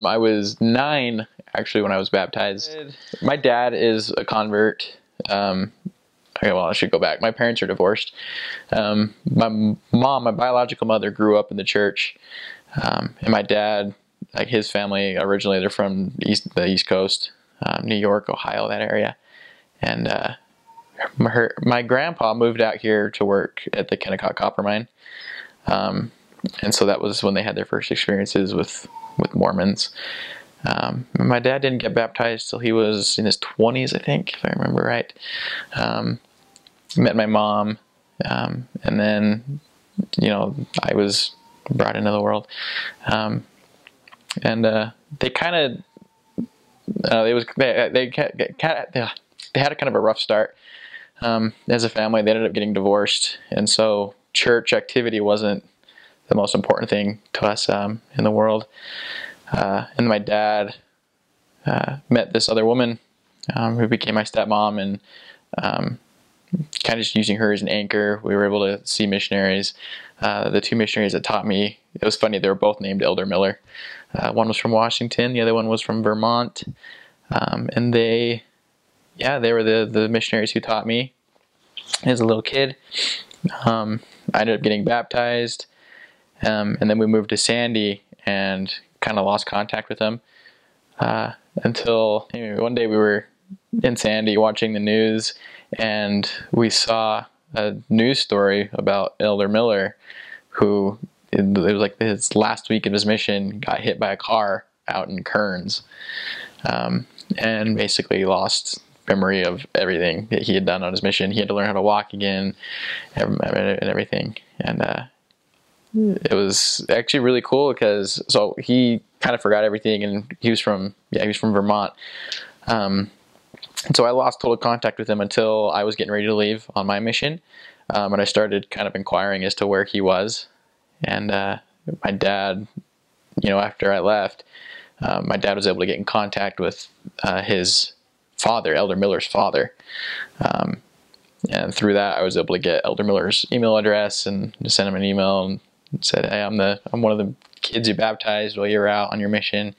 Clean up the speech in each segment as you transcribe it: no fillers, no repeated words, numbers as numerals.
I was 9 actually when I was baptized. My dad is a convert. Okay, well, I should go back. My parents are divorced. My mom, my biological mother, grew up in the church, and my dad, like his family, originally they're from the East Coast, New York, Ohio, that area, and my grandpa moved out here to work at the Kennecott Copper Mine, and so that was when they had their first experiences with Mormons. My dad didn't get baptized till he was in his 20s, I think, if I remember right. Met my mom, and then, you know, I was brought into the world. And they kind of, they had a kind of a rough start. As a family, they ended up getting divorced, and so church activity wasn't the most important thing to us in the world. And my dad met this other woman who became my stepmom, and kind of just using her as an anchor, we were able to see missionaries. The 2 missionaries that taught me, it was funny, they were both named Elder Miller. One was from Washington, the other one was from Vermont. And they were the missionaries who taught me as a little kid. I ended up getting baptized, and then we moved to Sandy and kind of lost contact with them until anyway, one day we were in Sandy watching the news, and we saw a news story about Elder Miller, who it was like his last week of his mission got hit by a car out in Kearns, and basically lost memory of everything that he had done on his mission. He had to learn how to walk again and everything, and it was actually really cool because so he kind of forgot everything, and he was from Vermont. And so I lost total contact with him until I was getting ready to leave on my mission, and I started kind of inquiring as to where he was. And my dad, you know, after I left, my dad was able to get in contact with his father, Elder Miller's father, and through that I was able to get Elder Miller's email address and send him an email and said, "Hey, I'm one of the kids you baptized while you were out on your mission."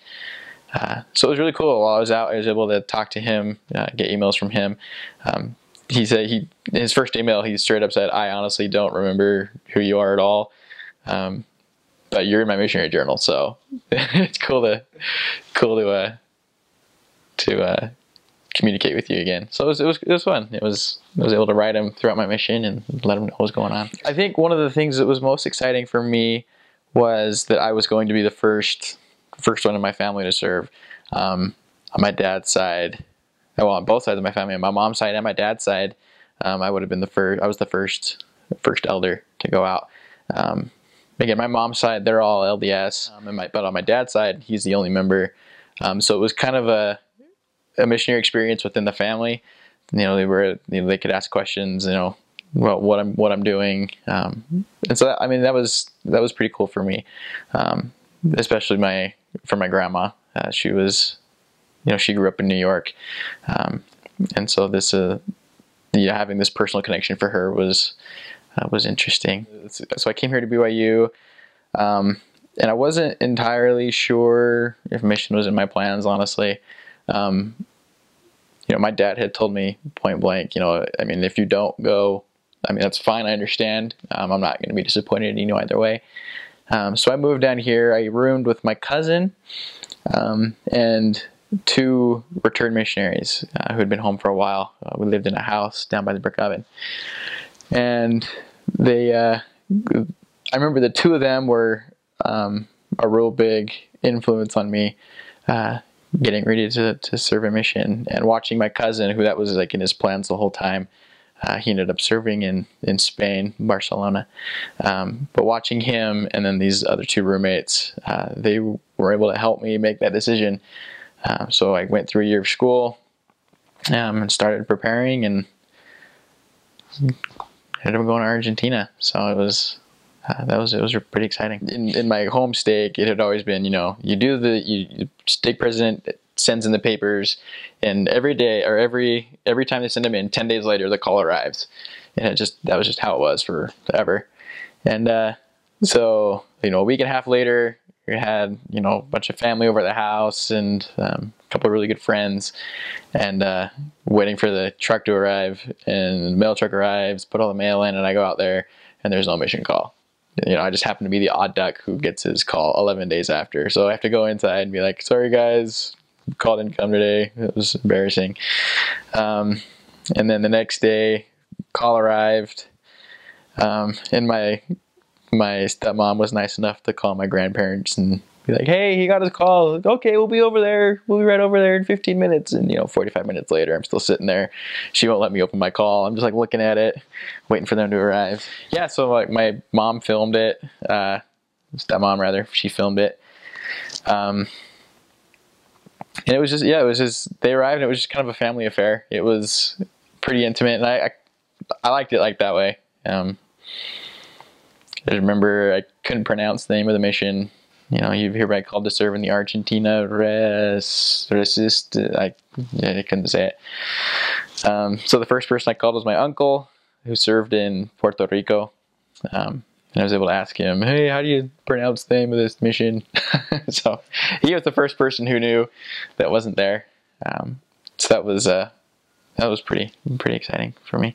So it was really cool. While I was out, I was able to talk to him, get emails from him. He said his first email, he straight up said, "I honestly don't remember who you are at all, but you're in my missionary journal." So it's cool to communicate with you again. So it was fun. I was able to write him throughout my mission and let him know what was going on. I think one of the things that was most exciting for me was that I was going to be the first one in my family to serve. On my dad's side, well, on both sides of my family, on my mom's side and my dad's side, I would have been the first. I was the first elder to go out. Again, my mom's side, they're all LDS, but on my dad's side, he's the only member. So it was kind of a missionary experience within the family. You know, they could ask questions, you know, well, what I'm doing, and so that was pretty cool for me, especially for my grandma. She was, you know, she grew up in New York, and so this having this personal connection for her was interesting. So I came here to BYU, and I wasn't entirely sure if mission was in my plans, honestly. You know, my dad had told me point blank, you know, I mean, if you don't go, I mean, that's fine, I understand. I'm not going to be disappointed in you either way. So I moved down here. I roomed with my cousin and 2 returned missionaries who had been home for a while. We lived in a house down by the brick oven. And I remember the 2 of them were a real big influence on me getting ready to serve a mission, and watching my cousin, who that was like in his plans the whole time. He ended up serving in Spain, Barcelona. But watching him and then these other 2 roommates, they were able to help me make that decision. So I went through a year of school and started preparing, and ended up going to Argentina. So it was pretty exciting. In my home stake, it had always been, you know, you stake president sends in the papers, and every day or every time they send them in, 10 days later the call arrives, and that was just how it was forever. And so, you know, a week and a half later, We had, you know, a bunch of family over at the house and a couple of really good friends, and waiting for the truck to arrive. And the mail truck arrives, put all the mail in, and I go out there, and there's no mission call. You know, I just happen to be the odd duck who gets his call 11 days after. So I have to go inside and be like, sorry guys, call didn't come today. It was embarrassing. And then the next day, call arrived, and my stepmom was nice enough to call my grandparents and be like, hey, he got his call. Okay, we'll be over there. We'll be right over there in 15 minutes. And, you know, 45 minutes later, I'm still sitting there. She won't let me open my call. I'm just like looking at it, waiting for them to arrive. Yeah, so like my mom filmed it. Stepmom rather, she filmed it. And it was just, they arrived and it was just kind of a family affair. It was pretty intimate, and I liked it like that way. I remember I couldn't pronounce the name of the mission. You know, you've hereby called to serve in the Argentina Resist. I couldn't say it. So the first person I called was my uncle, who served in Puerto Rico. And I was able to ask him, hey, how do you pronounce the name of this mission? So he was the first person who knew that wasn't there. So that was pretty exciting for me.